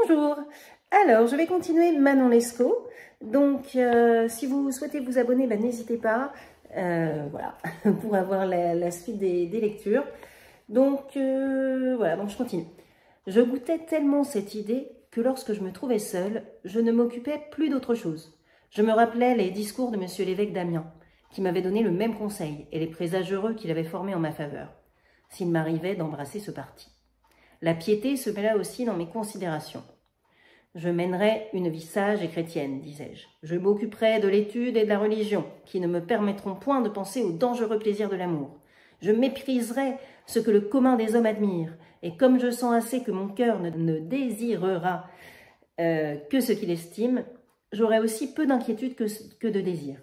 Bonjour, alors je vais continuer Manon Lescaut. Donc si vous souhaitez vous abonner, n'hésitez pas, voilà, pour avoir la suite des lectures. Donc voilà, donc je continue. Je goûtais tellement cette idée que lorsque je me trouvais seule, je ne m'occupais plus d'autre chose. Je me rappelais les discours de monsieur l'évêque d'Amiens, qui m'avait donné le même conseil et les présages heureux qu'il avait formés en ma faveur, s'il m'arrivait d'embrasser ce parti. La piété se mêla aussi dans mes considérations. Je mènerai une vie sage et chrétienne, disais-je. Je m'occuperai de l'étude et de la religion, qui ne me permettront point de penser aux dangereux plaisirs de l'amour. Je mépriserai ce que le commun des hommes admire, et comme je sens assez que mon cœur ne désirera que ce qu'il estime, j'aurai aussi peu d'inquiétude que de désir.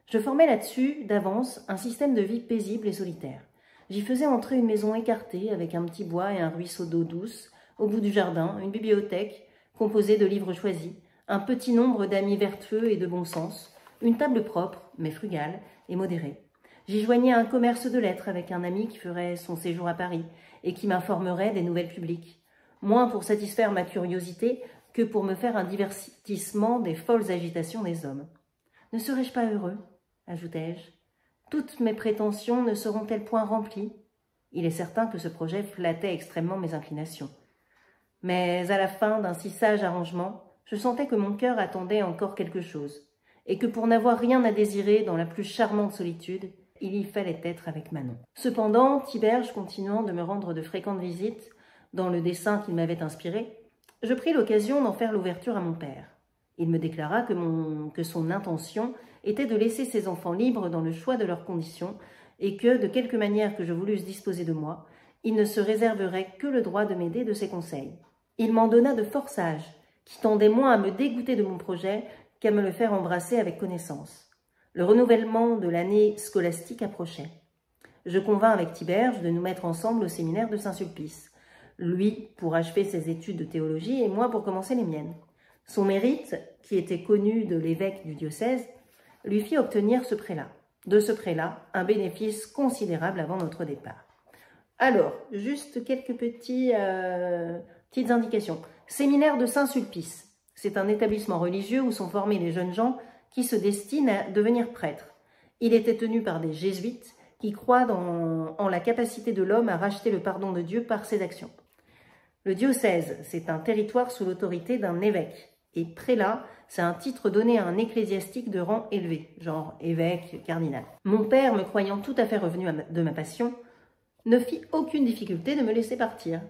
Je formais là-dessus, d'avance, un système de vie paisible et solitaire. J'y faisais entrer une maison écartée avec un petit bois et un ruisseau d'eau douce, au bout du jardin, une bibliothèque composée de livres choisis, un petit nombre d'amis vertueux et de bon sens, une table propre, mais frugale et modérée. J'y joignais un commerce de lettres avec un ami qui ferait son séjour à Paris et qui m'informerait des nouvelles publiques, moins pour satisfaire ma curiosité que pour me faire un divertissement des folles agitations des hommes. Ne serais-je pas heureux ? Ajoutai-je. Toutes mes prétentions ne seront-elles point remplies? Il est certain que ce projet flattait extrêmement mes inclinations. Mais à la fin d'un si sage arrangement, je sentais que mon cœur attendait encore quelque chose, et que pour n'avoir rien à désirer dans la plus charmante solitude, il y fallait être avec Manon. Cependant, Tiberge continuant de me rendre de fréquentes visites, dans le dessein qu'il m'avait inspiré, je pris l'occasion d'en faire l'ouverture à mon père. Il me déclara que son intention était de laisser ses enfants libres dans le choix de leurs conditions et que, de quelque manière que je voulusse disposer de moi, il ne se réserverait que le droit de m'aider de ses conseils. Il m'en donna de fort sages, qui tendaient moins à me dégoûter de mon projet qu'à me le faire embrasser avec connaissance. Le renouvellement de l'année scolastique approchait. Je convins avec Tiberge de nous mettre ensemble au séminaire de Saint-Sulpice, lui pour achever ses études de théologie et moi pour commencer les miennes. Son mérite, qui était connu de l'évêque du diocèse, lui fit obtenir ce prélat. De ce prélat, un bénéfice considérable avant notre départ. Alors, juste quelques petites indications. Séminaire de Saint-Sulpice. C'est un établissement religieux où sont formés les jeunes gens qui se destinent à devenir prêtres. Il était tenu par des jésuites qui croient en la capacité de l'homme à racheter le pardon de Dieu par ses actions. Le diocèse, c'est un territoire sous l'autorité d'un évêque. Et prélat, c'est un titre donné à un ecclésiastique de rang élevé, genre évêque, cardinal. Mon père, me croyant tout à fait revenu de ma passion, ne fit aucune difficulté de me laisser partir.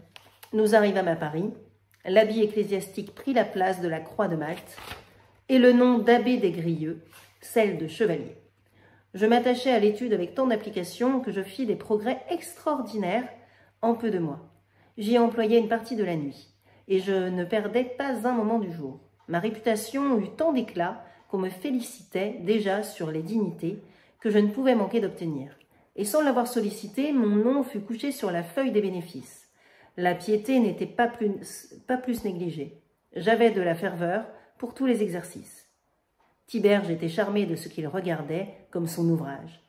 Nous arrivâmes à Paris, l'habit ecclésiastique prit la place de la croix de Malte, et le nom d'abbé des Grieux, celle de chevalier. Je m'attachai à l'étude avec tant d'application que je fis des progrès extraordinaires en peu de mois. J'y employais une partie de la nuit, et je ne perdais pas un moment du jour. Ma réputation eut tant d'éclat qu'on me félicitait déjà sur les dignités que je ne pouvais manquer d'obtenir. Et sans l'avoir sollicité, mon nom fut couché sur la feuille des bénéfices. La piété n'était pas plus négligée. J'avais de la ferveur pour tous les exercices. Tiberge était charmé de ce qu'il regardait comme son ouvrage.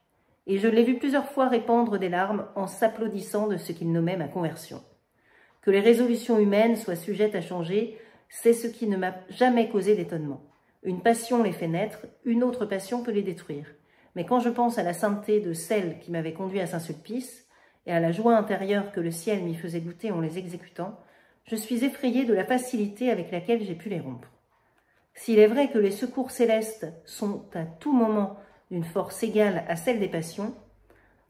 Et je l'ai vu plusieurs fois répandre des larmes en s'applaudissant de ce qu'il nommait ma conversion. Que les résolutions humaines soient sujettes à changer, c'est ce qui ne m'a jamais causé d'étonnement. Une passion les fait naître, une autre passion peut les détruire. Mais quand je pense à la sainteté de celle qui m'avait conduit à Saint-Sulpice et à la joie intérieure que le ciel m'y faisait goûter en les exécutant, je suis effrayée de la facilité avec laquelle j'ai pu les rompre. S'il est vrai que les secours célestes sont à tout moment d'une force égale à celle des passions,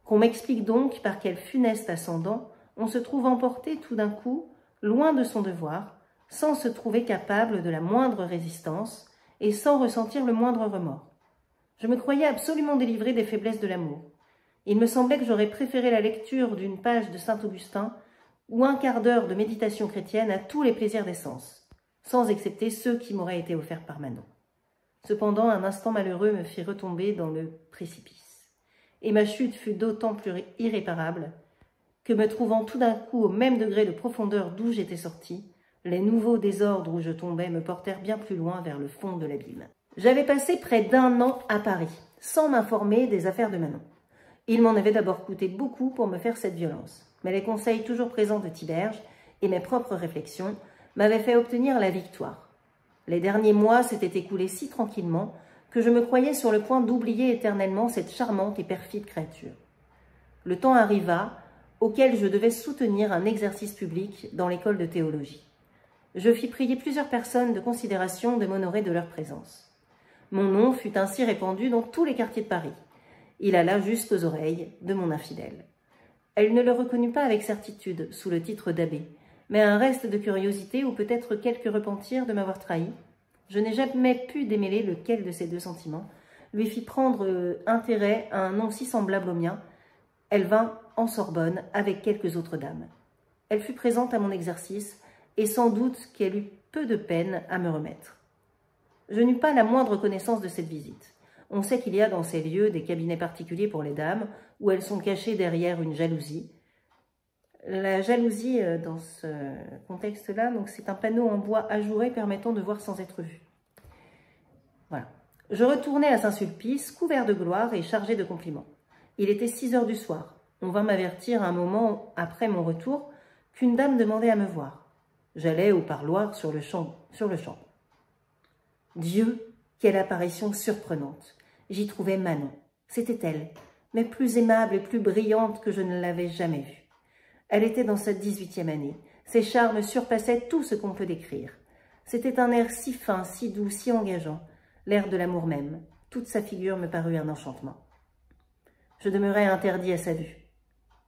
qu'on m'explique donc par quel funeste ascendant on se trouve emporté tout d'un coup, loin de son devoir, sans se trouver capable de la moindre résistance et sans ressentir le moindre remords. Je me croyais absolument délivrée des faiblesses de l'amour. Il me semblait que j'aurais préféré la lecture d'une page de Saint-Augustin ou un quart d'heure de méditation chrétienne à tous les plaisirs des sens, sans excepter ceux qui m'auraient été offerts par Manon. Cependant, un instant malheureux me fit retomber dans le précipice, et ma chute fut d'autant plus irréparable que, me trouvant tout d'un coup au même degré de profondeur d'où j'étais sortie, les nouveaux désordres où je tombais me portèrent bien plus loin vers le fond de l'abîme. J'avais passé près d'1 an à Paris, sans m'informer des affaires de Manon. Il m'en avait d'abord coûté beaucoup pour me faire cette violence, mais les conseils toujours présents de Tiberge et mes propres réflexions m'avait fait obtenir la victoire. Les derniers mois s'étaient écoulés si tranquillement que je me croyais sur le point d'oublier éternellement cette charmante et perfide créature. Le temps arriva auquel je devais soutenir un exercice public dans l'école de théologie. Je fis prier plusieurs personnes de considération de m'honorer de leur présence. Mon nom fut ainsi répandu dans tous les quartiers de Paris. Il alla jusqu'aux oreilles de mon infidèle. Elle ne le reconnut pas avec certitude sous le titre d'abbé, mais un reste de curiosité ou peut-être quelque repentir de m'avoir trahi. Je n'ai jamais pu démêler lequel de ces deux sentiments lui fit prendre intérêt à un nom si semblable au mien. Elle vint en Sorbonne avec quelques autres dames. Elle fut présente à mon exercice et sans doute qu'elle eut peu de peine à me remettre. Je n'eus pas la moindre connaissance de cette visite. On sait qu'il y a dans ces lieux des cabinets particuliers pour les dames où elles sont cachées derrière une jalousie. La jalousie, dans ce contexte-là, c'est un panneau en bois ajouré permettant de voir sans être vu. Voilà. Je retournai à Saint-Sulpice, couvert de gloire et chargé de compliments. Il était 6 heures du soir. On vint m'avertir un moment après mon retour qu'une dame demandait à me voir. J'allais au parloir sur le champ. Dieu, quelle apparition surprenante! J'y trouvais Manon. C'était elle, mais plus aimable et plus brillante que je ne l'avais jamais vue. Elle était dans sa 18e année. Ses charmes surpassaient tout ce qu'on peut décrire. C'était un air si fin, si doux, si engageant, l'air de l'amour même. Toute sa figure me parut un enchantement. Je demeurai interdit à sa vue.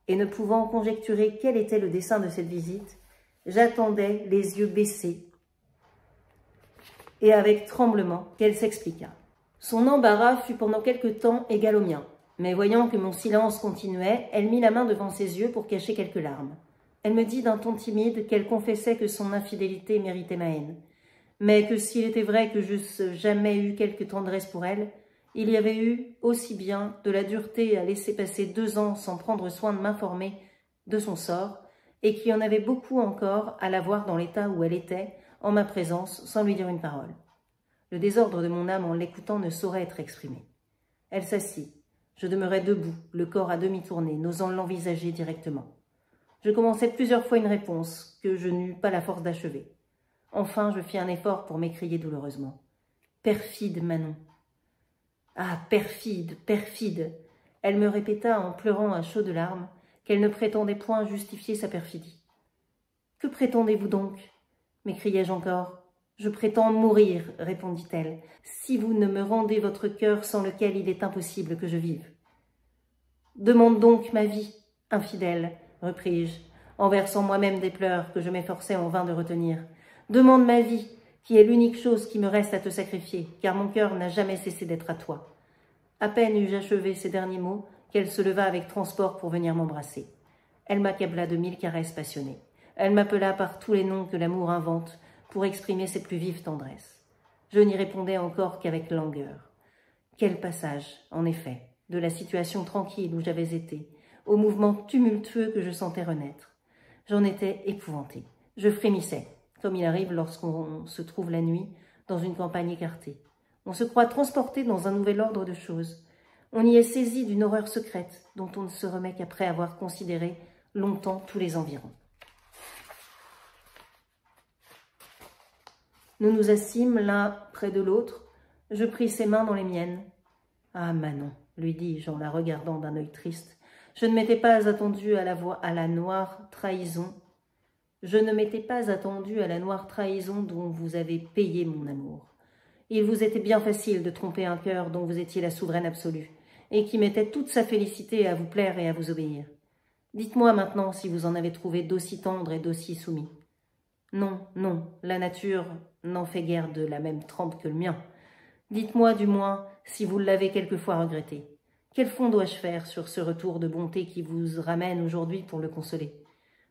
Et ne pouvant conjecturer quel était le dessein de cette visite, j'attendais, les yeux baissés, et avec tremblement qu'elle s'expliqua. Son embarras fut pendant quelque temps égal au mien, mais voyant que mon silence continuait, elle mit la main devant ses yeux pour cacher quelques larmes. Elle me dit d'un ton timide qu'elle confessait que son infidélité méritait ma haine, mais que s'il était vrai que j'eusse jamais eu quelque tendresse pour elle, il y avait eu aussi bien de la dureté à laisser passer 2 ans sans prendre soin de m'informer de son sort, et qu'il y en avait beaucoup encore à la voir dans l'état où elle était, en ma présence, sans lui dire une parole. Le désordre de mon âme en l'écoutant ne saurait être exprimé. Elle s'assit. Je demeurai debout, le corps à demi tourné, n'osant l'envisager directement. Je commençai plusieurs fois une réponse que je n'eus pas la force d'achever. Enfin, je fis un effort pour m'écrier douloureusement. « Perfide, Manon !»« Ah, perfide, perfide !» Elle me répéta en pleurant à chaudes larmes qu'elle ne prétendait point justifier sa perfidie. « Que prétendez-vous donc ?» m'écriai-je encore. « Je prétends mourir, répondit-elle, si vous ne me rendez votre cœur sans lequel il est impossible que je vive. »« Demande donc ma vie, infidèle, repris-je, en versant moi-même des pleurs que je m'efforçais en vain de retenir. Demande ma vie, qui est l'unique chose qui me reste à te sacrifier, car mon cœur n'a jamais cessé d'être à toi. » À peine eus-je achevé ces derniers mots qu'elle se leva avec transport pour venir m'embrasser. Elle m'accabla de 1000 caresses passionnées. Elle m'appela par tous les noms que l'amour invente pour exprimer ses plus vives tendresses. Je n'y répondais encore qu'avec langueur. Quel passage, en effet, de la situation tranquille où j'avais été, au mouvement tumultueux que je sentais renaître. J'en étais épouvantée. Je frémissais, comme il arrive lorsqu'on se trouve la nuit dans une campagne écartée. On se croit transporté dans un nouvel ordre de choses. On y est saisi d'une horreur secrète dont on ne se remet qu'après avoir considéré longtemps tous les environs. Nous nous assîmes l'un près de l'autre. Je pris ses mains dans les miennes. « Ah, Manon, lui dis-je en la regardant d'un œil triste, je ne m'étais pas attendu à la noire trahison. Je ne m'étais pas attendu à la noire trahison dont vous avez payé mon amour. Il vous était bien facile de tromper un cœur dont vous étiez la souveraine absolue, et qui mettait toute sa félicité à vous plaire et à vous obéir. Dites-moi maintenant si vous en avez trouvé d'aussi tendre et d'aussi soumis. Non, non, la nature n'en fait guère de la même trempe que le mien. Dites-moi du moins si vous l'avez quelquefois regretté. Quel fond dois-je faire sur ce retour de bonté qui vous ramène aujourd'hui pour le consoler?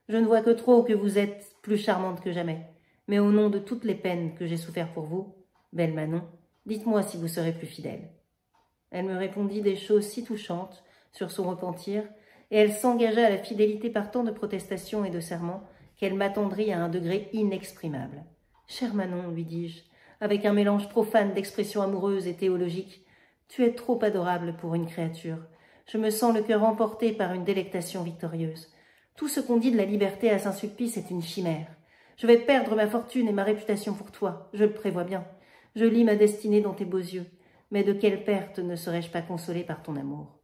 Je ne vois que trop que vous êtes plus charmante que jamais, mais au nom de toutes les peines que j'ai souffert pour vous, belle Manon, dites-moi si vous serez plus fidèle. » Elle me répondit des choses si touchantes sur son repentir, et elle s'engagea à la fidélité par tant de protestations et de serments qu'elle m'attendrit à un degré inexprimable. « Chère Manon, lui dis-je, avec un mélange profane d'expressions amoureuses et théologiques, tu es trop adorable pour une créature. Je me sens le cœur emporté par une délectation victorieuse. Tout ce qu'on dit de la liberté à Saint-Sulpice est une chimère. Je vais perdre ma fortune et ma réputation pour toi, je le prévois bien. Je lis ma destinée dans tes beaux yeux. Mais de quelle perte ne serais-je pas consolée par ton amour?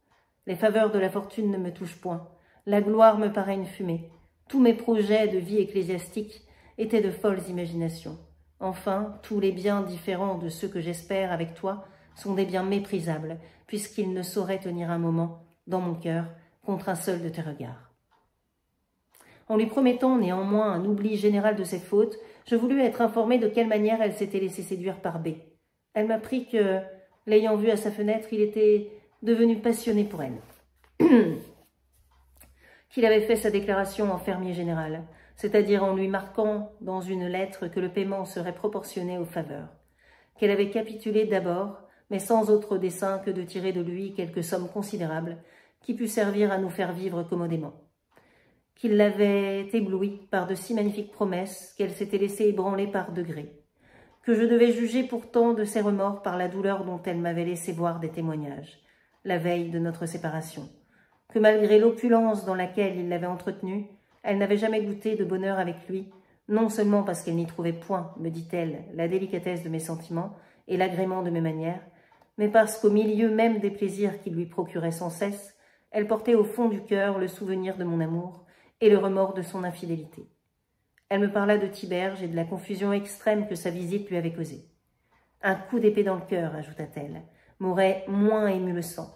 Les faveurs de la fortune ne me touchent point. La gloire me paraît une fumée. Tous mes projets de vie ecclésiastique étaient de folles imaginations. Enfin, tous les biens différents de ceux que j'espère avec toi sont des biens méprisables, puisqu'ils ne sauraient tenir un moment, dans mon cœur, contre un seul de tes regards. En lui promettant néanmoins un oubli général de ses fautes, je voulus être informée de quelle manière elle s'était laissée séduire par B. Elle m'apprit que, l'ayant vu à sa fenêtre, il était devenu passionné pour elle. Qu'il avait fait sa déclaration en fermier général, c'est-à-dire en lui marquant dans une lettre que le paiement serait proportionné aux faveurs. Qu'elle avait capitulé d'abord, mais sans autre dessein que de tirer de lui quelque somme considérable qui pût servir à nous faire vivre commodément. Qu'il l'avait éblouie par de si magnifiques promesses qu'elle s'était laissée ébranler par degrés, que je devais juger pourtant de ses remords par la douleur dont elle m'avait laissé voir des témoignages, la veille de notre séparation, que malgré l'opulence dans laquelle il l'avait entretenue, elle n'avait jamais goûté de bonheur avec lui, non seulement parce qu'elle n'y trouvait point, me dit-elle, la délicatesse de mes sentiments et l'agrément de mes manières, mais parce qu'au milieu même des plaisirs qu'il lui procurait sans cesse, elle portait au fond du cœur le souvenir de mon amour et le remords de son infidélité. Elle me parla de Tiberge et de la confusion extrême que sa visite lui avait causée. Un coup d'épée dans le cœur, ajouta-t-elle, m'aurait moins ému le sang.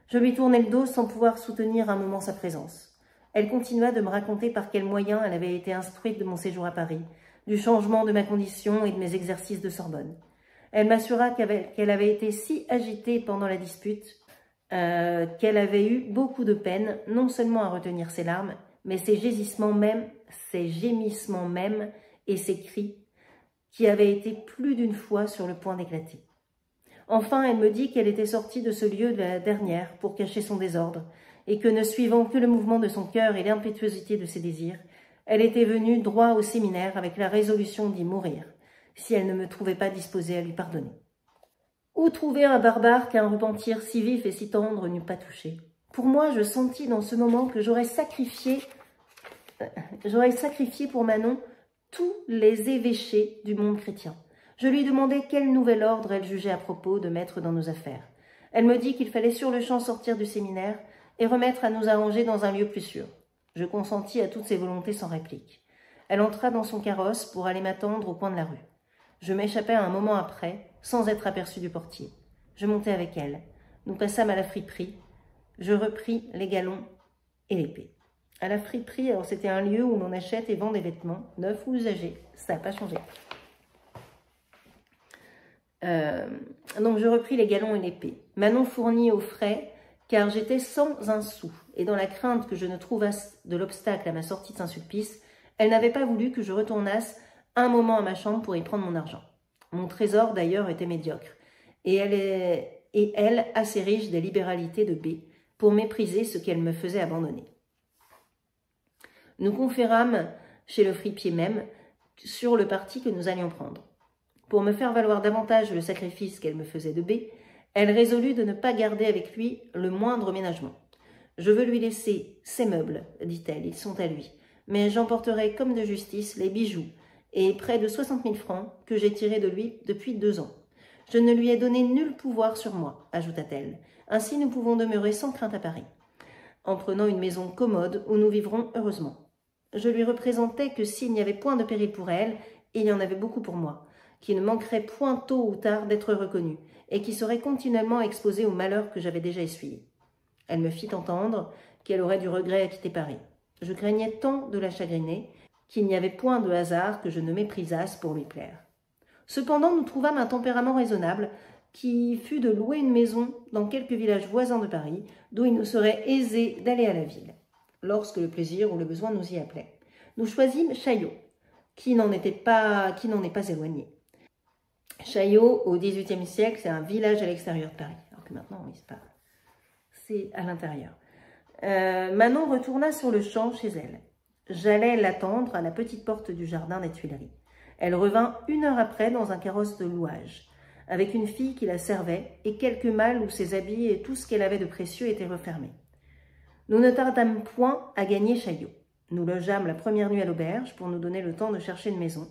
Je lui tournai le dos sans pouvoir soutenir un moment sa présence. Elle continua de me raconter par quels moyens elle avait été instruite de mon séjour à Paris, du changement de ma condition et de mes exercices de Sorbonne. Elle m'assura qu'elle avait été si agitée pendant la dispute qu'elle avait eu beaucoup de peine, non seulement à retenir ses larmes, mais ses gémissements même et ses cris, qui avaient été plus d'une fois sur le point d'éclater. Enfin, elle me dit qu'elle était sortie de ce lieu de la dernière pour cacher son désordre, et que, ne suivant que le mouvement de son cœur et l'impétuosité de ses désirs, elle était venue droit au séminaire avec la résolution d'y mourir, si elle ne me trouvait pas disposée à lui pardonner. Où trouver un barbare qu'un repentir si vif et si tendre n'eût pas touché? Pour moi, je sentis dans ce moment que j'aurais sacrifié pour Manon tous les évêchés du monde chrétien. Je lui demandai quel nouvel ordre elle jugeait à propos de mettre dans nos affaires. Elle me dit qu'il fallait sur-le-champ sortir du séminaire et remettre à nous arranger dans un lieu plus sûr. Je consentis à toutes ses volontés sans réplique. Elle entra dans son carrosse pour aller m'attendre au coin de la rue. Je m'échappai un moment après, sans être aperçue du portier. Je montai avec elle. Nous passâmes à la friperie. Je repris les galons et l'épée. À la friperie, alors c'était un lieu où l'on achète et vend des vêtements, neufs ou usagés. Ça n'a pas changé. Donc je repris les galons et l'épée. Manon fournit aux frais, car j'étais sans un sou, et dans la crainte que je ne trouvasse de l'obstacle à ma sortie de Saint-Sulpice, elle n'avait pas voulu que je retournasse un moment à ma chambre pour y prendre mon argent. Mon trésor, d'ailleurs, était médiocre, et elle assez riche des libéralités de B, pour mépriser ce qu'elle me faisait abandonner. Nous conférâmes chez le fripier même sur le parti que nous allions prendre. Pour me faire valoir davantage le sacrifice qu'elle me faisait de B, elle résolut de ne pas garder avec lui le moindre ménagement. « Je veux lui laisser ses meubles, dit-elle, ils sont à lui, mais j'emporterai comme de justice les bijoux et près de 60 000 francs que j'ai tirés de lui depuis 2 ans. Je ne lui ai donné nul pouvoir sur moi, ajouta-t-elle. Ainsi nous pouvons demeurer sans crainte à Paris, en prenant une maison commode où nous vivrons heureusement. Je lui représentais que s'il n'y avait point de péril pour elle, il y en avait beaucoup pour moi, qui ne manquerait point tôt ou tard d'être reconnu, et qui serait continuellement exposé aux malheurs que j'avais déjà essuyés. Elle me fit entendre qu'elle aurait du regret à quitter Paris. Je craignais tant de la chagriner qu'il n'y avait point de hasard que je ne méprisasse pour lui plaire. Cependant, nous trouvâmes un tempérament raisonnable qui fut de louer une maison dans quelques villages voisins de Paris, d'où il nous serait aisé d'aller à la ville, lorsque le plaisir ou le besoin nous y appelait. Nous choisîmes Chaillot, qui n'en est pas éloigné. Chaillot, au XVIIIe siècle, c'est un village à l'extérieur de Paris, alors que maintenant, c'est à l'intérieur. Manon retourna sur le champ chez elle. J'allais l'attendre à la petite porte du jardin des Tuileries. Elle revint 1 heure après dans un carrosse de louage, avec une fille qui la servait et quelques malles où ses habits et tout ce qu'elle avait de précieux étaient refermés. Nous ne tardâmes point à gagner Chaillot. Nous logeâmes la première nuit à l'auberge pour nous donner le temps de chercher une maison,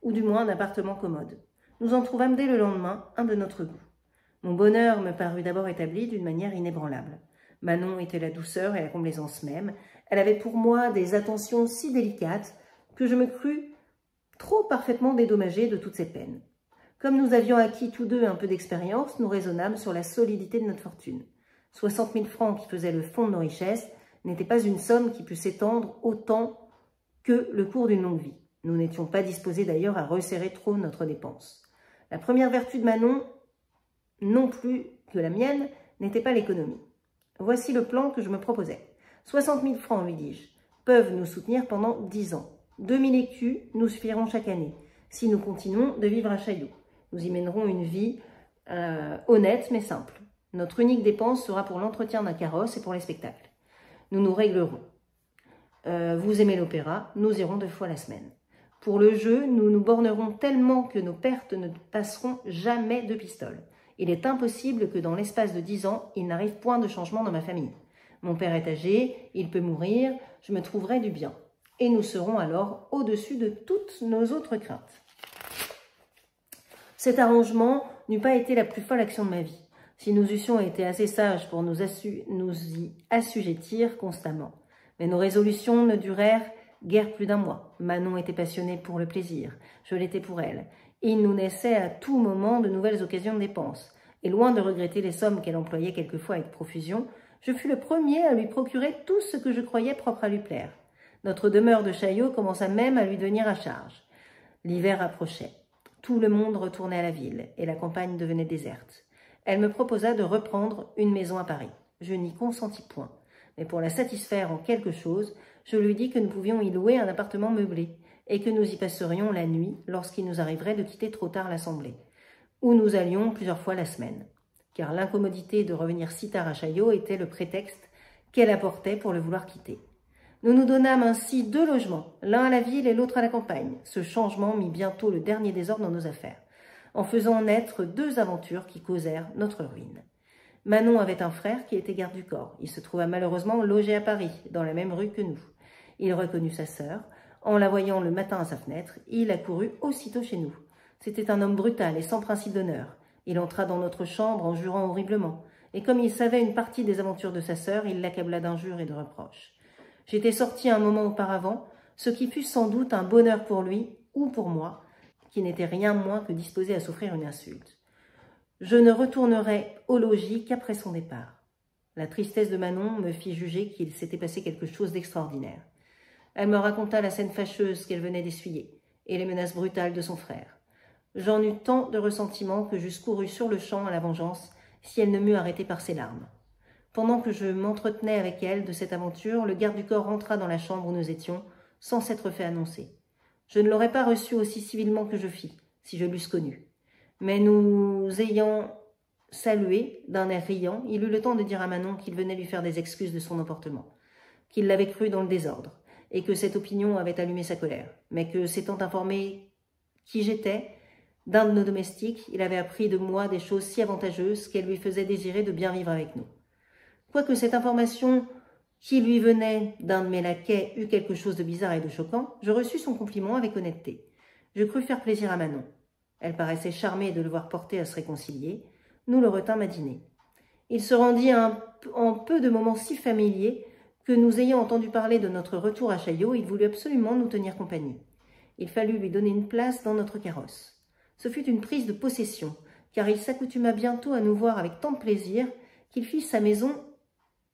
ou du moins un appartement commode. Nous en trouvâmes dès le lendemain un de notre goût. Mon bonheur me parut d'abord établi d'une manière inébranlable. Manon était la douceur et la complaisance même. Elle avait pour moi des attentions si délicates que je me crus trop parfaitement dédommagé de toutes ces peines. Comme nous avions acquis tous deux un peu d'expérience, nous raisonnâmes sur la solidité de notre fortune. 60 000 francs qui faisaient le fond de nos richesses n'était pas une somme qui pût s'étendre autant que le cours d'une longue vie. Nous n'étions pas disposés d'ailleurs à resserrer trop notre dépense. La première vertu de Manon, non plus que la mienne, n'était pas l'économie. Voici le plan que je me proposais. 60 000 francs, lui dis-je, peuvent nous soutenir pendant 10 ans. 2 000 écus nous suffiront chaque année, si nous continuons de vivre à Chaillot. Nous y mènerons une vie honnête mais simple. Notre unique dépense sera pour l'entretien d'un carrosse et pour les spectacles. Nous nous réglerons. Vous aimez l'opéra, nous irons 2 fois la semaine. Pour le jeu, nous nous bornerons tellement que nos pertes ne passeront jamais de pistoles. Il est impossible que dans l'espace de 10 ans, il n'arrive point de changement dans ma famille. Mon père est âgé, il peut mourir, je me trouverai du bien. Et nous serons alors au-dessus de toutes nos autres craintes. Cet arrangement n'eût pas été la plus folle action de ma vie, si nous eussions été assez sages pour nous y assujettir constamment. Mais nos résolutions ne durèrent guère plus d'un mois. Manon était passionnée pour le plaisir, je l'étais pour elle. Il nous naissait à tout moment de nouvelles occasions de dépenses. Et loin de regretter les sommes qu'elle employait quelquefois avec profusion, je fus le premier à lui procurer tout ce que je croyais propre à lui plaire. Notre demeure de Chaillot commença même à lui devenir à charge. L'hiver approchait. Tout le monde retournait à la ville et la campagne devenait déserte. Elle me proposa de reprendre une maison à Paris. Je n'y consentis point. Mais pour la satisfaire en quelque chose, je lui dis que nous pouvions y louer un appartement meublé et que nous y passerions la nuit lorsqu'il nous arriverait de quitter trop tard l'assemblée, où nous allions plusieurs fois la semaine. Car l'incommodité de revenir si tard à Chaillot était le prétexte qu'elle apportait pour le vouloir quitter. Nous nous donnâmes ainsi 2 logements, l'un à la ville et l'autre à la campagne. Ce changement mit bientôt le dernier désordre dans nos affaires, en faisant naître 2 aventures qui causèrent notre ruine. Manon avait un frère qui était garde du corps. Il se trouva malheureusement logé à Paris, dans la même rue que nous. Il reconnut sa sœur. En la voyant le matin à sa fenêtre, il accourut aussitôt chez nous. C'était un homme brutal et sans principe d'honneur. Il entra dans notre chambre en jurant horriblement. Et comme il savait une partie des aventures de sa sœur, il l'accabla d'injures et de reproches. J'étais sortie un moment auparavant, ce qui fut sans doute un bonheur pour lui ou pour moi, qui n'était rien moins que disposé à souffrir une insulte. Je ne retournerai au logis qu'après son départ. La tristesse de Manon me fit juger qu'il s'était passé quelque chose d'extraordinaire. Elle me raconta la scène fâcheuse qu'elle venait d'essuyer et les menaces brutales de son frère. J'en eus tant de ressentiment que j'eusse couru sur le champ à la vengeance si elle ne m'eût arrêté par ses larmes. Pendant que je m'entretenais avec elle de cette aventure, le garde du corps rentra dans la chambre où nous étions, sans s'être fait annoncer. Je ne l'aurais pas reçu aussi civilement que je fis, si je l'eusse connu. Mais nous ayant salué d'un air riant, il eut le temps de dire à Manon qu'il venait lui faire des excuses de son emportement, qu'il l'avait cru dans le désordre, et que cette opinion avait allumé sa colère, mais que, s'étant informé qui j'étais, d'un de nos domestiques, il avait appris de moi des choses si avantageuses qu'elles lui faisaient désirer de bien vivre avec nous. Quoique cette information qui lui venait d'un de mes laquais eût quelque chose de bizarre et de choquant, je reçus son compliment avec honnêteté. Je crus faire plaisir à Manon. Elle paraissait charmée de le voir porter à se réconcilier. Nous le retînmes à dîner. Il se rendit en peu de moments si familiers que nous ayant entendu parler de notre retour à Chaillot, il voulut absolument nous tenir compagnie. Il fallut lui donner une place dans notre carrosse. Ce fut une prise de possession, car il s'accoutuma bientôt à nous voir avec tant de plaisir qu'il fit sa maison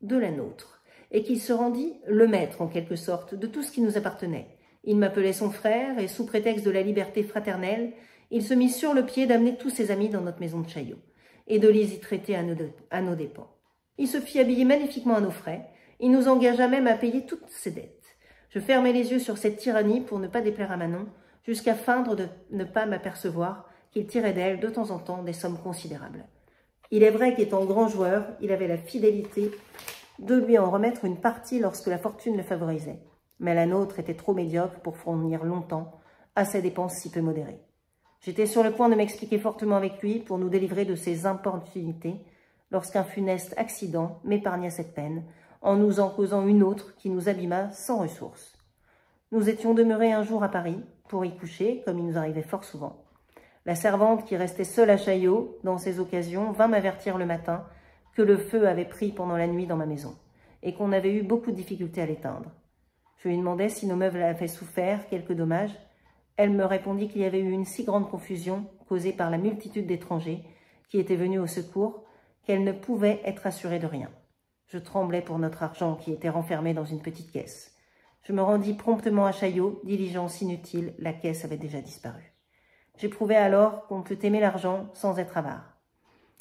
de la nôtre, et qu'il se rendit le maître, en quelque sorte, de tout ce qui nous appartenait. Il m'appelait son frère, et sous prétexte de la liberté fraternelle, il se mit sur le pied d'amener tous ses amis dans notre maison de Chaillot, et de les y traiter à nos dépens. Il se fit habiller magnifiquement à nos frais, il nous engagea même à payer toutes ses dettes. Je fermai les yeux sur cette tyrannie pour ne pas déplaire à Manon, jusqu'à feindre de ne pas m'apercevoir qu'il tirait d'elle de temps en temps des sommes considérables. Il est vrai qu'étant grand joueur, il avait la fidélité de lui en remettre une partie lorsque la fortune le favorisait. Mais la nôtre était trop médiocre pour fournir longtemps à ses dépenses si peu modérées. J'étais sur le point de m'expliquer fortement avec lui pour nous délivrer de ses importunités lorsqu'un funeste accident m'épargna cette peine en nous en causant une autre qui nous abîma sans ressources. Nous étions demeurés un jour à Paris pour y coucher, comme il nous arrivait fort souvent. La servante qui restait seule à Chaillot, dans ces occasions, vint m'avertir le matin que le feu avait pris pendant la nuit dans ma maison et qu'on avait eu beaucoup de difficultés à l'éteindre. Je lui demandais si nos meubles avaient souffert quelques dommages. Elle me répondit qu'il y avait eu une si grande confusion causée par la multitude d'étrangers qui étaient venus au secours qu'elle ne pouvait être assurée de rien. Je tremblais pour notre argent qui était renfermé dans une petite caisse. Je me rendis promptement à Chaillot, diligence inutile, la caisse avait déjà disparu. J'éprouvais alors qu'on peut aimer l'argent sans être avare.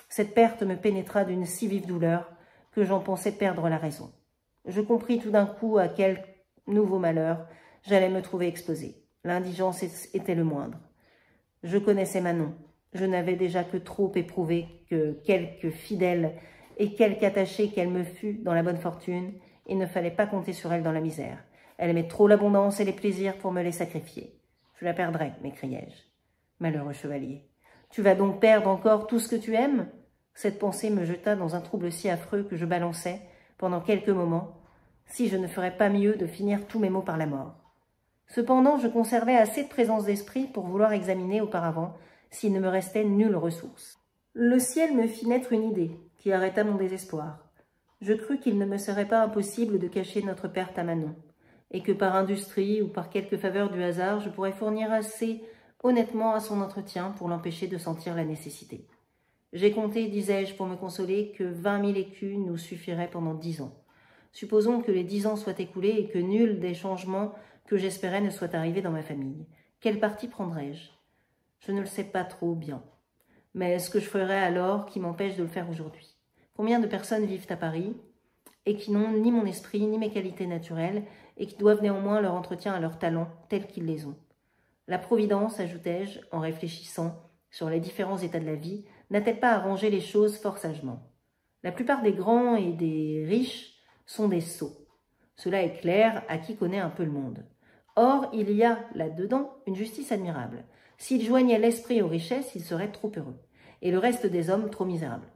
Cette perte me pénétra d'une si vive douleur que j'en pensais perdre la raison. Je compris tout d'un coup à quel nouveau malheur j'allais me trouver exposée. L'indigence était le moindre. Je connaissais Manon. Je n'avais déjà que trop éprouvé que quelque fidèle et quelque attachée qu'elle me fût dans la bonne fortune, il ne fallait pas compter sur elle dans la misère. Elle aimait trop l'abondance et les plaisirs pour me les sacrifier. Je la perdrais, m'écriai-je. Malheureux chevalier, tu vas donc perdre encore tout ce que tu aimes? Cette pensée me jeta dans un trouble si affreux que je balançais, pendant quelques moments, si je ne ferais pas mieux de finir tous mes maux par la mort. Cependant, je conservais assez de présence d'esprit pour vouloir examiner auparavant s'il ne me restait nulle ressource. Le ciel me fit naître une idée qui arrêta mon désespoir. Je crus qu'il ne me serait pas impossible de cacher notre perte à Manon, et que par industrie ou par quelque faveur du hasard, je pourrais fournir assez honnêtement à son entretien pour l'empêcher de sentir la nécessité. J'ai compté, disais-je pour me consoler, que 20 000 écus nous suffiraient pendant 10 ans. Supposons que les 10 ans soient écoulés et que nul des changements que j'espérais ne soit arrivé dans ma famille. Quel parti prendrais-je? Je ne le sais pas trop bien. Mais ce que je ferais alors qui m'empêche de le faire aujourd'hui? Combien de personnes vivent à Paris et qui n'ont ni mon esprit ni mes qualités naturelles et qui doivent néanmoins leur entretien à leurs talents tels qu'ils les ont? La Providence, ajoutai-je, en réfléchissant sur les différents états de la vie, n'a-t-elle pas arrangé les choses fort sagement? La plupart des grands et des riches sont des sots. Cela est clair à qui connaît un peu le monde. Or, il y a là-dedans une justice admirable. S'ils joignaient l'esprit aux richesses, ils seraient trop heureux, et le reste des hommes trop misérables.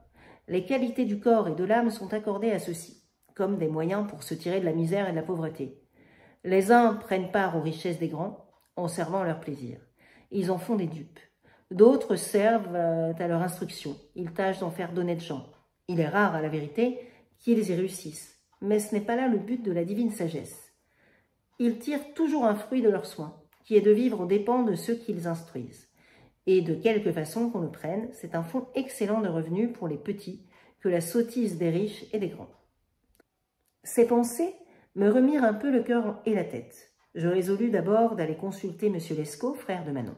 Les qualités du corps et de l'âme sont accordées à ceux-ci, comme des moyens pour se tirer de la misère et de la pauvreté. Les uns prennent part aux richesses des grands, en servant à leur plaisir. Ils en font des dupes. D'autres servent à leur instruction. Ils tâchent d'en faire d'honnêtes gens. Il est rare, à la vérité, qu'ils y réussissent. Mais ce n'est pas là le but de la divine sagesse. Ils tirent toujours un fruit de leurs soins, qui est de vivre aux dépens de ceux qu'ils instruisent. Et de quelque façon qu'on le prenne, c'est un fonds excellent de revenus pour les petits que la sottise des riches et des grands. Ces pensées me remirent un peu le cœur et la tête. Je résolus d'abord d'aller consulter M. Lescaut, frère de Manon.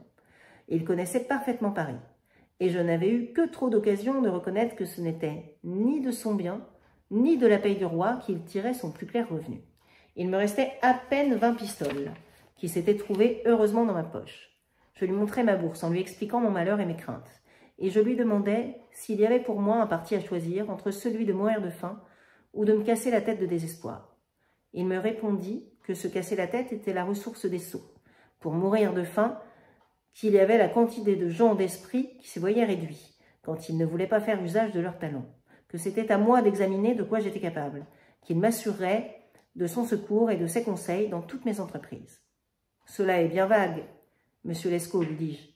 Il connaissait parfaitement Paris, et je n'avais eu que trop d'occasion de reconnaître que ce n'était ni de son bien, ni de la paye du roi qu'il tirait son plus clair revenu. Il me restait à peine 20 pistoles, qui s'étaient trouvées heureusement dans ma poche. Je lui montrai ma bourse en lui expliquant mon malheur et mes craintes, et je lui demandais s'il y avait pour moi un parti à choisir entre celui de mourir de faim ou de me casser la tête de désespoir. Il me répondit que se casser la tête était la ressource des sots, pour mourir de faim, qu'il y avait la quantité de gens d'esprit qui se voyaient réduits, quand ils ne voulaient pas faire usage de leurs talents, que c'était à moi d'examiner de quoi j'étais capable, qu'il m'assurerait de son secours et de ses conseils dans toutes mes entreprises. « Cela est bien vague, monsieur Lescaut, lui dis-je.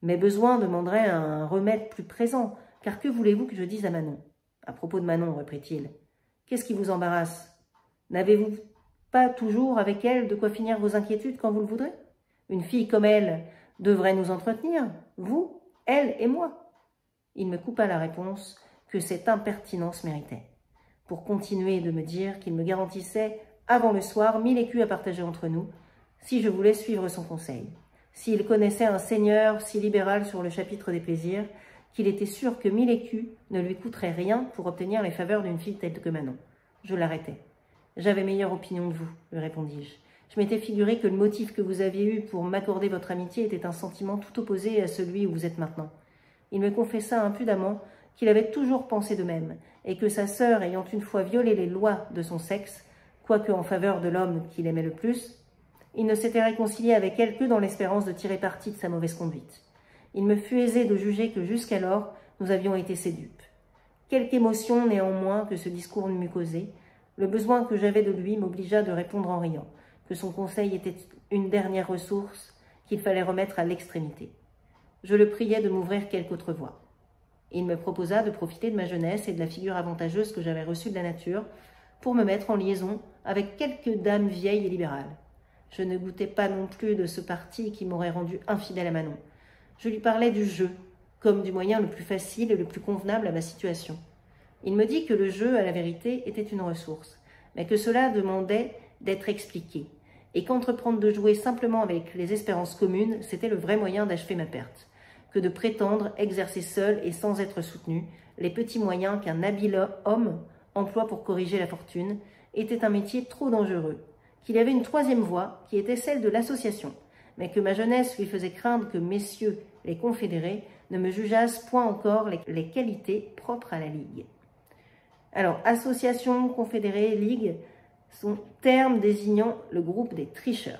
Mes besoins demanderaient un remède plus présent, car que voulez-vous que je dise à Manon ?»« À propos de Manon, reprit-il, qu'est-ce qui vous embarrasse? N'avez-vous pas toujours avec elle de quoi finir vos inquiétudes quand vous le voudrez? Une fille comme elle devrait nous entretenir, vous, elle et moi. » Il me coupa la réponse que cette impertinence méritait, pour continuer de me dire qu'il me garantissait avant le soir 1000 écus à partager entre nous, si je voulais suivre son conseil. S'il connaissait un seigneur si libéral sur le chapitre des plaisirs, qu'il était sûr que 1000 écus ne lui coûteraient rien pour obtenir les faveurs d'une fille telle que Manon. Je l'arrêtai. « J'avais meilleure opinion de vous, lui répondis-je. Je m'étais figuré que le motif que vous aviez eu pour m'accorder votre amitié était un sentiment tout opposé à celui où vous êtes maintenant. » Il me confessa impudemment qu'il avait toujours pensé de même, et que sa sœur ayant une fois violé les lois de son sexe, quoique en faveur de l'homme qu'il aimait le plus, il ne s'était réconcilié avec elle que dans l'espérance de tirer parti de sa mauvaise conduite. Il me fut aisé de juger que jusqu'alors nous avions été ses dupes. Quelque émotion néanmoins que ce discours m'eût causé, le besoin que j'avais de lui m'obligea de répondre en riant, que son conseil était une dernière ressource qu'il fallait remettre à l'extrémité. Je le priais de m'ouvrir quelque autre voie. Il me proposa de profiter de ma jeunesse et de la figure avantageuse que j'avais reçue de la nature pour me mettre en liaison avec quelques dames vieilles et libérales. Je ne goûtais pas non plus de ce parti qui m'aurait rendu infidèle à Manon. Je lui parlais du jeu, comme du moyen le plus facile et le plus convenable à ma situation. Il me dit que le jeu, à la vérité, était une ressource, mais que cela demandait d'être expliqué, et qu'entreprendre de jouer simplement avec les espérances communes, c'était le vrai moyen d'achever ma perte, que de prétendre exercer seul et sans être soutenu les petits moyens qu'un habile homme emploie pour corriger la fortune, était un métier trop dangereux, qu'il y avait une troisième voie qui était celle de l'association, mais que ma jeunesse lui faisait craindre que messieurs les confédérés ne me jugeassent point encore les qualités propres à la Ligue. Alors, association, confédérés, Ligue sont termes désignant le groupe des tricheurs.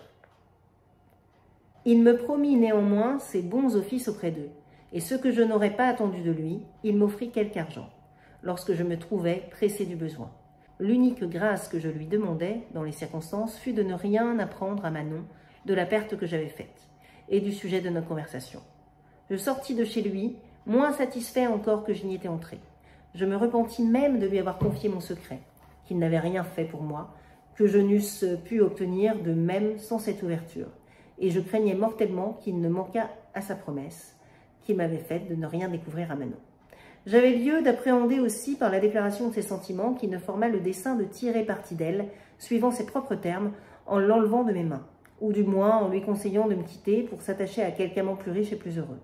Il me promit néanmoins ses bons offices auprès d'eux, et ce que je n'aurais pas attendu de lui, il m'offrit quelque argent, lorsque je me trouvais pressé du besoin. L'unique grâce que je lui demandais, dans les circonstances, fut de ne rien apprendre à Manon de la perte que j'avais faite, et du sujet de notre conversation. Je sortis de chez lui, moins satisfait encore que je n'y étais entré. Je me repentis même de lui avoir confié mon secret, qu'il n'avait rien fait pour moi, que je n'eusse pu obtenir de même sans cette ouverture, et je craignais mortellement qu'il ne manquât à sa promesse qu'il m'avait faite de ne rien découvrir à Manon. J'avais lieu d'appréhender aussi par la déclaration de ses sentiments qu'il ne forma le dessein de tirer parti d'elle, suivant ses propres termes, en l'enlevant de mes mains, ou du moins en lui conseillant de me quitter pour s'attacher à quelque amant plus riche et plus heureux.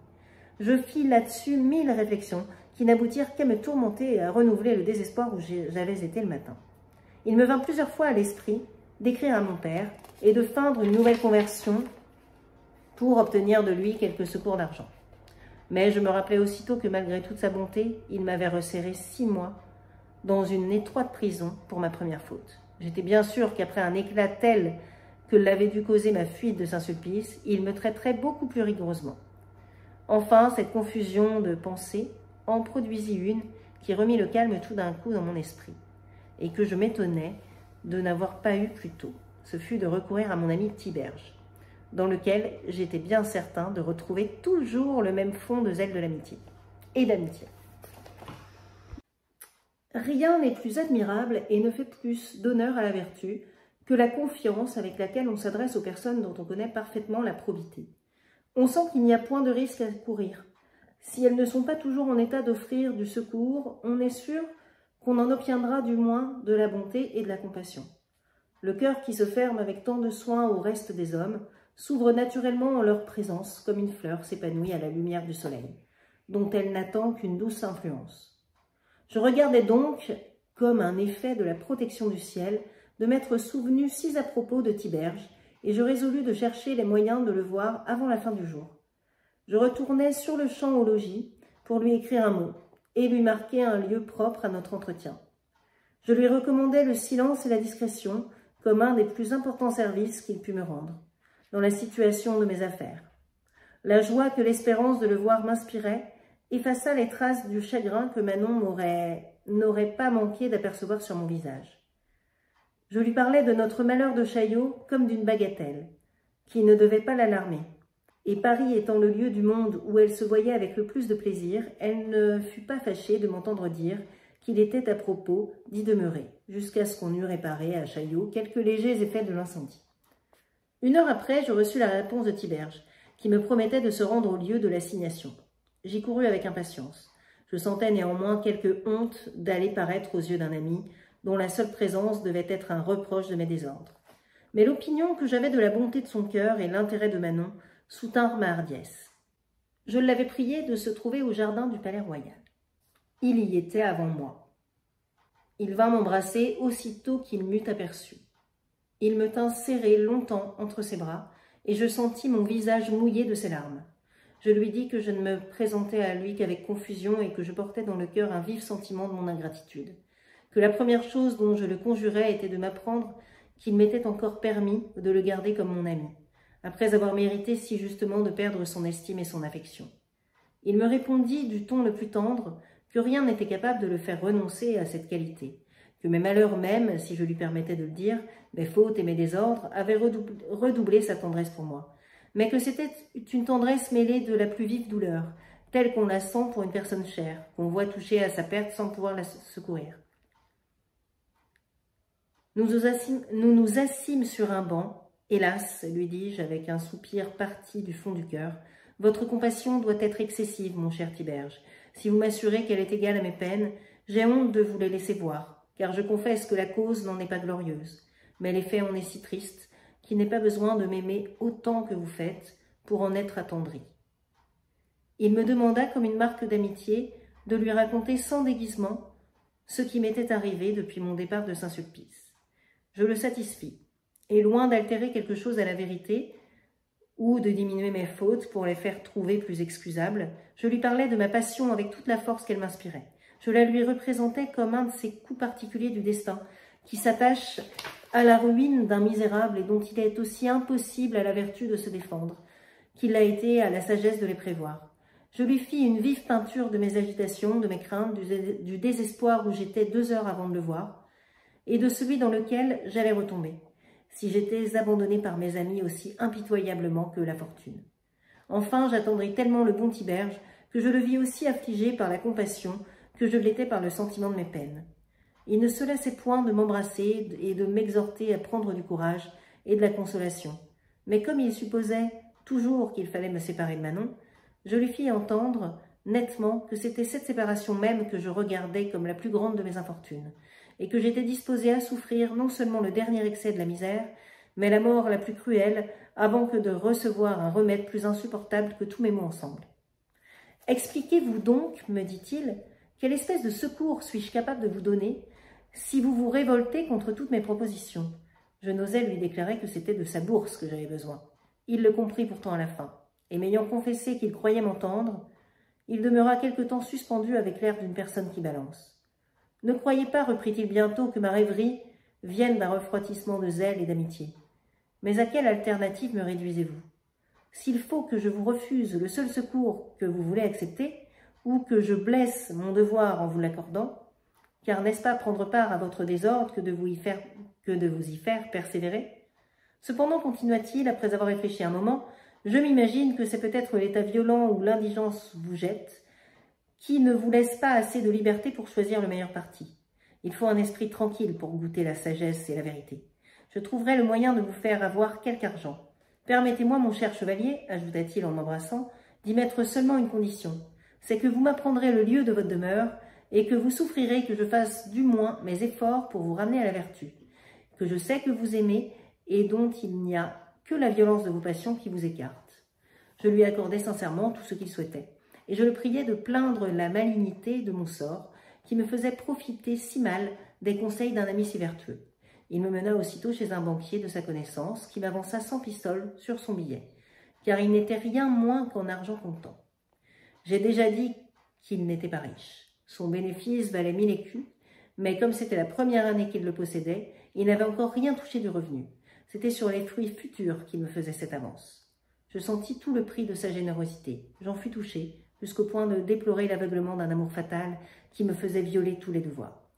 Je fis là-dessus 1000 réflexions qui n'aboutirent qu'à me tourmenter et à renouveler le désespoir où j'avais été le matin. Il me vint plusieurs fois à l'esprit d'écrire à mon père et de feindre une nouvelle conversion pour obtenir de lui quelques secours d'argent. Mais je me rappelais aussitôt que malgré toute sa bonté, il m'avait resserré 6 mois dans une étroite prison pour ma première faute. J'étais bien sûre qu'après un éclat tel que l'avait dû causer ma fuite de Saint-Sulpice, il me traiterait beaucoup plus rigoureusement. Enfin, cette confusion de pensées en produisit une qui remit le calme tout d'un coup dans mon esprit, et que je m'étonnais de n'avoir pas eu plus tôt. Ce fut de recourir à mon ami Tiberge, dans lequel j'étais bien certain de retrouver toujours le même fond de zèle de l'amitié et d'amitié. Rien n'est plus admirable et ne fait plus d'honneur à la vertu que la confiance avec laquelle on s'adresse aux personnes dont on connaît parfaitement la probité. On sent qu'il n'y a point de risque à courir. Si elles ne sont pas toujours en état d'offrir du secours, on est sûr qu'on en obtiendra du moins de la bonté et de la compassion. Le cœur qui se ferme avec tant de soin au reste des hommes s'ouvre naturellement en leur présence comme une fleur s'épanouit à la lumière du soleil, dont elle n'attend qu'une douce influence. Je regardais donc, comme un effet de la protection du ciel, de m'être souvenu si à propos de Tiberge, et je résolus de chercher les moyens de le voir avant la fin du jour. Je retournai sur le champ au logis pour lui écrire un mot et lui marquer un lieu propre à notre entretien. Je lui recommandai le silence et la discrétion comme un des plus importants services qu'il put me rendre dans la situation de mes affaires. La joie que l'espérance de le voir m'inspirait effaça les traces du chagrin que Manon n'aurait pas manqué d'apercevoir sur mon visage. Je lui parlais de notre malheur de Chaillot comme d'une bagatelle, qui ne devait pas l'alarmer. Et Paris étant le lieu du monde où elle se voyait avec le plus de plaisir, elle ne fut pas fâchée de m'entendre dire qu'il était à propos d'y demeurer, jusqu'à ce qu'on eût réparé à Chaillot quelques légers effets de l'incendie. 1 heure après, je reçus la réponse de Tiberge, qui me promettait de se rendre au lieu de l'assignation. J'y courus avec impatience. Je sentais néanmoins quelque honte d'aller paraître aux yeux d'un ami, dont la seule présence devait être un reproche de mes désordres. Mais l'opinion que j'avais de la bonté de son cœur et l'intérêt de Manon soutinrent ma hardiesse. Je l'avais prié de se trouver au jardin du Palais Royal. Il y était avant moi. Il vint m'embrasser aussitôt qu'il m'eut aperçu. Il me tint serré longtemps entre ses bras, et je sentis mon visage mouillé de ses larmes. Je lui dis que je ne me présentais à lui qu'avec confusion et que je portais dans le cœur un vif sentiment de mon ingratitude, que la première chose dont je le conjurais était de m'apprendre qu'il m'était encore permis de le garder comme mon ami, après avoir mérité si justement de perdre son estime et son affection. Il me répondit du ton le plus tendre que rien n'était capable de le faire renoncer à cette qualité, que mes malheurs même, si je lui permettais de le dire, mes fautes et mes désordres, avaient redoublé sa tendresse pour moi, mais que c'était une tendresse mêlée de la plus vive douleur, telle qu'on la sent pour une personne chère, qu'on voit toucher à sa perte sans pouvoir la secourir. Nous nous assîmes sur un banc. Hélas, lui dis-je avec un soupir parti du fond du cœur, votre compassion doit être excessive, mon cher Tiberge. Si vous m'assurez qu'elle est égale à mes peines, j'ai honte de vous les laisser voir, car je confesse que la cause n'en est pas glorieuse. Mais l'effet en est si triste qu'il n'est pas besoin de m'aimer autant que vous faites pour en être attendri. Il me demanda, comme une marque d'amitié, de lui raconter sans déguisement ce qui m'était arrivé depuis mon départ de Saint-Sulpice. Je le satisfis, et loin d'altérer quelque chose à la vérité, ou de diminuer mes fautes pour les faire trouver plus excusables, je lui parlais de ma passion avec toute la force qu'elle m'inspirait. Je la lui représentais comme un de ces coups particuliers du destin, qui s'attache à la ruine d'un misérable et dont il est aussi impossible à la vertu de se défendre, qu'il l'a été à la sagesse de les prévoir. Je lui fis une vive peinture de mes agitations, de mes craintes, du désespoir où j'étais 2 heures avant de le voir, et de celui dans lequel j'allais retomber, si j'étais abandonnée par mes amis aussi impitoyablement que la fortune. Enfin, j'attendris tellement le bon Tiberge que je le vis aussi affligé par la compassion que je l'étais par le sentiment de mes peines. Il ne se lassait point de m'embrasser et de m'exhorter à prendre du courage et de la consolation. Mais comme il supposait toujours qu'il fallait me séparer de Manon, je lui fis entendre nettement que c'était cette séparation même que je regardais comme la plus grande de mes infortunes, et que j'étais disposée à souffrir non seulement le dernier excès de la misère, mais la mort la plus cruelle, avant que de recevoir un remède plus insupportable que tous mes maux ensemble. « Expliquez-vous donc, me dit-il, quelle espèce de secours suis-je capable de vous donner si vous vous révoltez contre toutes mes propositions ?» Je n'osais lui déclarer que c'était de sa bourse que j'avais besoin. Il le comprit pourtant à la fin, et m'ayant confessé qu'il croyait m'entendre, il demeura quelque temps suspendu avec l'air d'une personne qui balance. « Ne croyez pas, reprit-il bientôt, que ma rêverie vienne d'un refroidissement de zèle et d'amitié. Mais à quelle alternative me réduisez-vous? S'il faut que je vous refuse le seul secours que vous voulez accepter, ou que je blesse mon devoir en vous l'accordant, car n'est-ce pas prendre part à votre désordre que de vous y faire persévérer? Cependant, continua-t-il, après avoir réfléchi un moment, je m'imagine que c'est peut-être l'état violent où l'indigence vous jette, qui ne vous laisse pas assez de liberté pour choisir le meilleur parti. Il faut un esprit tranquille pour goûter la sagesse et la vérité. Je trouverai le moyen de vous faire avoir quelque argent. Permettez-moi, mon cher chevalier, ajouta-t-il en m'embrassant, d'y mettre seulement une condition. C'est que vous m'apprendrez le lieu de votre demeure et que vous souffrirez que je fasse du moins mes efforts pour vous ramener à la vertu, que je sais que vous aimez et dont il n'y a que la violence de vos passions qui vous écarte. Je lui accordai sincèrement tout ce qu'il souhaitait, et je le priais de plaindre la malignité de mon sort, qui me faisait profiter si mal des conseils d'un ami si vertueux. Il me mena aussitôt chez un banquier de sa connaissance, qui m'avança 100 pistoles sur son billet, car il n'était rien moins qu'en argent comptant. J'ai déjà dit qu'il n'était pas riche. Son bénéfice valait 1000 écus, mais comme c'était la première année qu'il le possédait, il n'avait encore rien touché du revenu. C'était sur les fruits futurs qu'il me faisait cette avance. Je sentis tout le prix de sa générosité. J'en fus touchée, jusqu'au point de déplorer l'aveuglement d'un amour fatal qui me faisait violer tous les devoirs.